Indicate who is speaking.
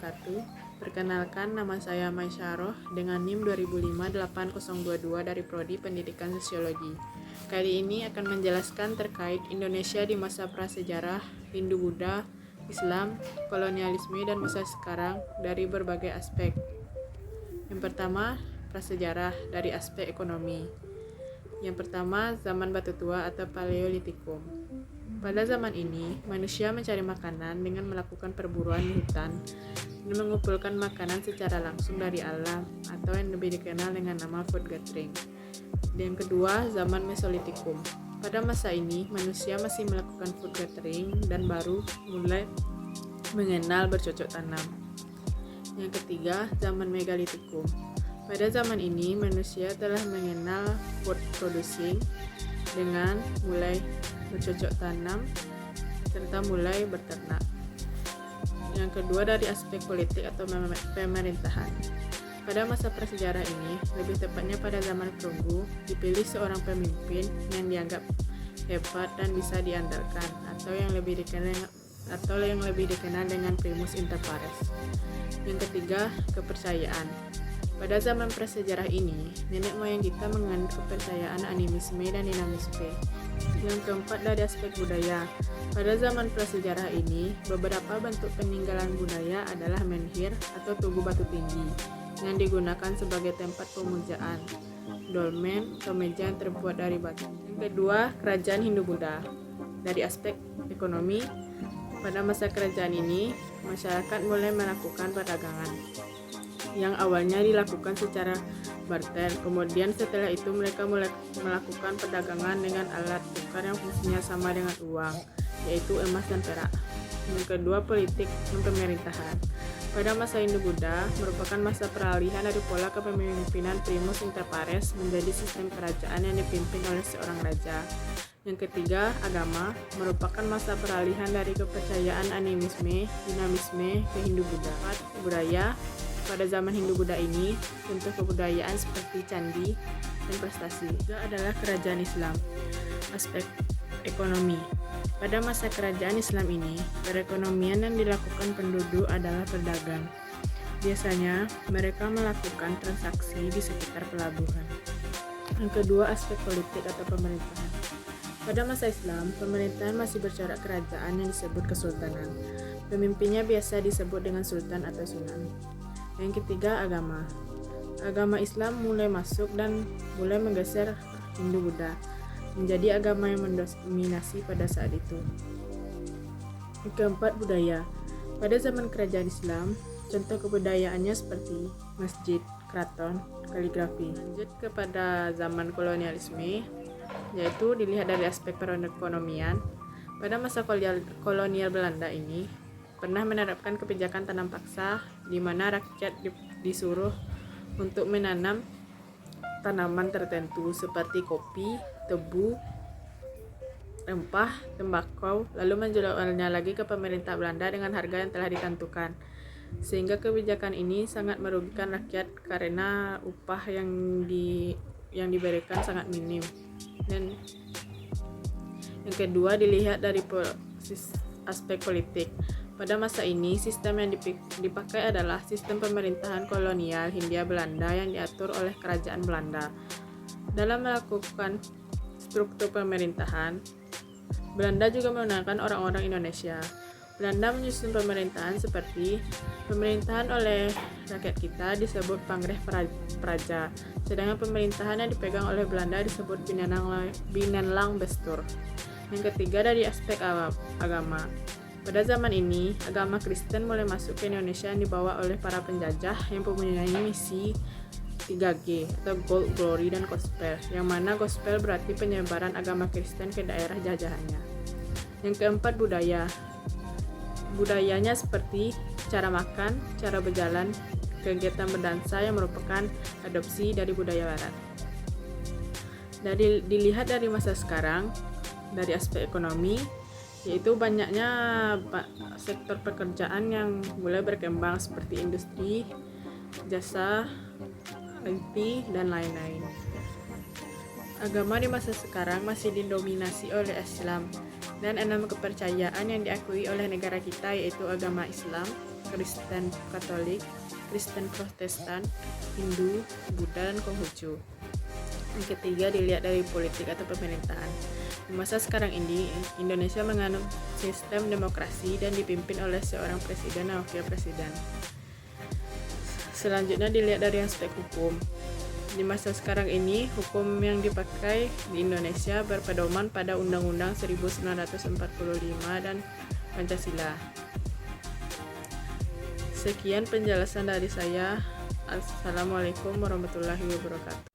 Speaker 1: wabarakatuh. Perkenalkan, nama saya Maisyarah dengan NIM 2005-8022 dari Prodi Pendidikan Sosiologi. Kali ini akan menjelaskan terkait Indonesia di masa prasejarah, Hindu-Buddha, Islam, kolonialisme, dan masa sekarang dari berbagai aspek. Yang pertama, prasejarah dari aspek ekonomi. Yang pertama, zaman batu tua atau Paleolitikum. Pada zaman ini, manusia mencari makanan dengan melakukan perburuan di hutan dan mengumpulkan makanan secara langsung dari alam atau yang lebih dikenal dengan nama food gathering. Yang kedua, zaman Mesolitikum. Pada masa ini, manusia masih melakukan food gathering dan baru mulai mengenal bercocok tanam. Yang ketiga, zaman Megalitikum. Pada zaman ini, manusia telah mengenal food producing dengan mulai bercocok tanam serta mulai beternak. Yang kedua, dari aspek politik atau pemerintahan. Pada masa prasejarah ini, lebih tepatnya pada zaman perunggu, dipilih seorang pemimpin yang dianggap hebat dan bisa diandalkan, atau yang lebih dikenal dengan primus inter pares. Yang ketiga, kepercayaan. Pada zaman prasejarah ini, nenek moyang kita menganut kepercayaan animisme dan dinamisme. Yang keempat, dari aspek budaya. Pada zaman prasejarah ini, beberapa bentuk peninggalan budaya adalah menhir atau tugu batu tinggi yang digunakan sebagai tempat pemujaan, dolmen atau meja yang terbuat dari batu. Yang kedua, kerajaan Hindu-Buddha. Dari aspek ekonomi, pada masa kerajaan ini, masyarakat mulai melakukan perdagangan yang awalnya dilakukan secara barter. Kemudian setelah itu mereka mulai melakukan perdagangan dengan alat tukar yang fungsinya sama dengan uang, yaitu emas dan perak. Yang kedua, politik dan pemerintahan. Pada masa Hindu-Buddha merupakan masa peralihan dari pola kepemimpinan primus inter pares menjadi sistem kerajaan yang dipimpin oleh seorang raja. Yang ketiga, agama merupakan masa peralihan dari kepercayaan animisme, dinamisme ke Hindu-Buddha. Budaya. Pada zaman Hindu-Buddha ini, contoh kebudayaan seperti candi dan prestasi. Juga adalah kerajaan Islam. Aspek ekonomi. Pada masa kerajaan Islam ini, perekonomian yang dilakukan penduduk adalah berdagang. Biasanya, mereka melakukan transaksi di sekitar pelabuhan. Yang kedua, aspek politik atau pemerintahan. Pada masa Islam, pemerintahan masih bercorak kerajaan yang disebut kesultanan. Pemimpinnya biasa disebut dengan sultan atau sunan. Yang ketiga, agama. Agama Islam mulai masuk dan mulai menggeser Hindu-Buddha menjadi agama yang mendominasi pada saat itu. Yang keempat, budaya. Pada zaman kerajaan Islam, contoh kebudayaannya seperti masjid, keraton, kaligrafi. Lanjut kepada zaman kolonialisme, yaitu dilihat dari aspek perekonomian. Pada masa kolonial Belanda ini pernah menerapkan kebijakan tanam paksa di mana rakyat disuruh untuk menanam tanaman tertentu seperti kopi, tebu, rempah, tembakau, lalu menjualnya lagi ke pemerintah Belanda dengan harga yang telah ditentukan. Sehingga kebijakan ini sangat merugikan rakyat karena upah yang diberikan sangat minim. Dan yang kedua, dilihat dari aspek politik. Pada masa ini, sistem yang dipakai adalah sistem pemerintahan kolonial Hindia Belanda yang diatur oleh kerajaan Belanda. Dalam melakukan struktur pemerintahan, Belanda juga menggunakan orang-orang Indonesia. Belanda menyusun pemerintahan seperti pemerintahan oleh rakyat kita disebut Pangreh Praja, sedangkan pemerintahan yang dipegang oleh Belanda disebut Binenlang Bestur. Yang ketiga, dari aspek agama. Pada zaman ini, agama Kristen mulai masuk ke Indonesia yang dibawa oleh para penjajah yang mempunyai misi 3G atau Gold, Glory, dan Gospel, yang mana Gospel berarti penyebaran agama Kristen ke daerah jajahannya. Yang keempat, budaya. Budayanya seperti cara makan, cara berjalan, kegiatan berdansa yang merupakan adopsi dari budaya barat. Dilihat dari masa sekarang, dari aspek ekonomi, yaitu banyaknya sektor pekerjaan yang mulai berkembang seperti industri, jasa, IT, dan lain-lain. Agama di masa sekarang masih didominasi oleh Islam dan 6 kepercayaan yang diakui oleh negara kita yaitu agama Islam, Kristen Katolik, Kristen Protestan, Hindu, Buddha, dan Konghucu. Yang ketiga, dilihat dari politik atau pemerintahan. Di masa sekarang ini, Indonesia menganut sistem demokrasi dan dipimpin oleh seorang presiden dan wakil presiden. Selanjutnya dilihat dari aspek hukum. Di masa sekarang ini, hukum yang dipakai di Indonesia berpedoman pada Undang-Undang 1945 dan Pancasila. Sekian penjelasan dari saya. Assalamualaikum warahmatullahi wabarakatuh.